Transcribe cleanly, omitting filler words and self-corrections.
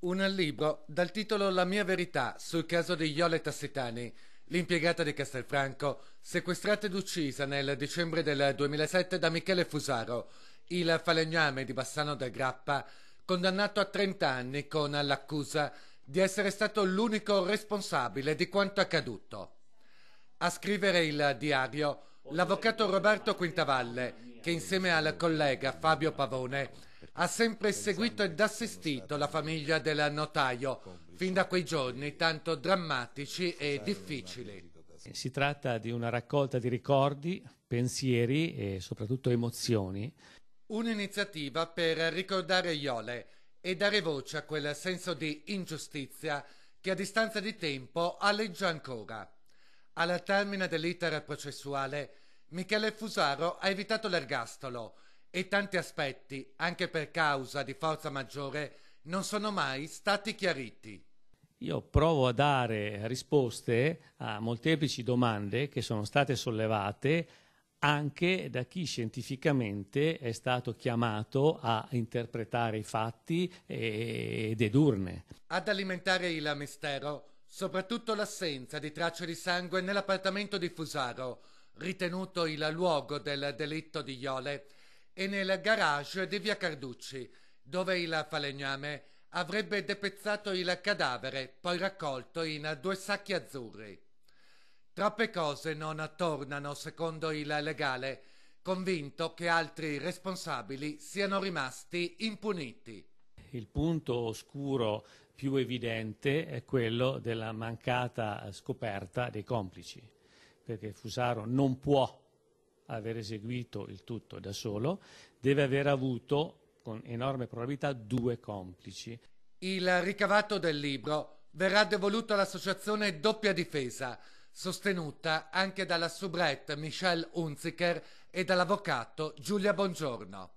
Un libro dal titolo La mia verità sul caso di Jole Tassitani, l'impiegata di Castelfranco, sequestrata ed uccisa nel dicembre del 2007 da Michele Fusaro, il falegname di Bassano del Grappa, condannato a 30 anni con l'accusa di essere stato l'unico responsabile di quanto accaduto. A scrivere il diario l'avvocato Roberto Quintavalle, che insieme al collega Fabio Pavone ha sempre seguito ed assistito la famiglia del notaio fin da quei giorni tanto drammatici e difficili. Si tratta di una raccolta di ricordi, pensieri e soprattutto emozioni. Un'iniziativa per ricordare Jole e dare voce a quel senso di ingiustizia che a distanza di tempo aleggia ancora. Al termine dell'iter processuale, Michele Fusaro ha evitato l'ergastolo e tanti aspetti, anche per causa di forza maggiore, non sono mai stati chiariti. Io provo a dare risposte a molteplici domande che sono state sollevate anche da chi scientificamente è stato chiamato a interpretare i fatti e dedurne. Ad alimentare il mistero, soprattutto l'assenza di tracce di sangue nell'appartamento di Fusaro, ritenuto il luogo del delitto di Jole, e nel garage di via Carducci, dove il falegname avrebbe depezzato il cadavere, poi raccolto in 2 sacchi azzurri. Troppe cose non tornano secondo il legale, convinto che altri responsabili siano rimasti impuniti. Il punto oscuro più evidente è quello della mancata scoperta dei complici, perché Fusaro non può aver eseguito il tutto da solo, deve aver avuto con enorme probabilità 2 complici. Il ricavato del libro verrà devoluto all'associazione Doppia Difesa, sostenuta anche dalla soubrette Michelle Hunziker e dall'avvocato Giulia Bongiorno.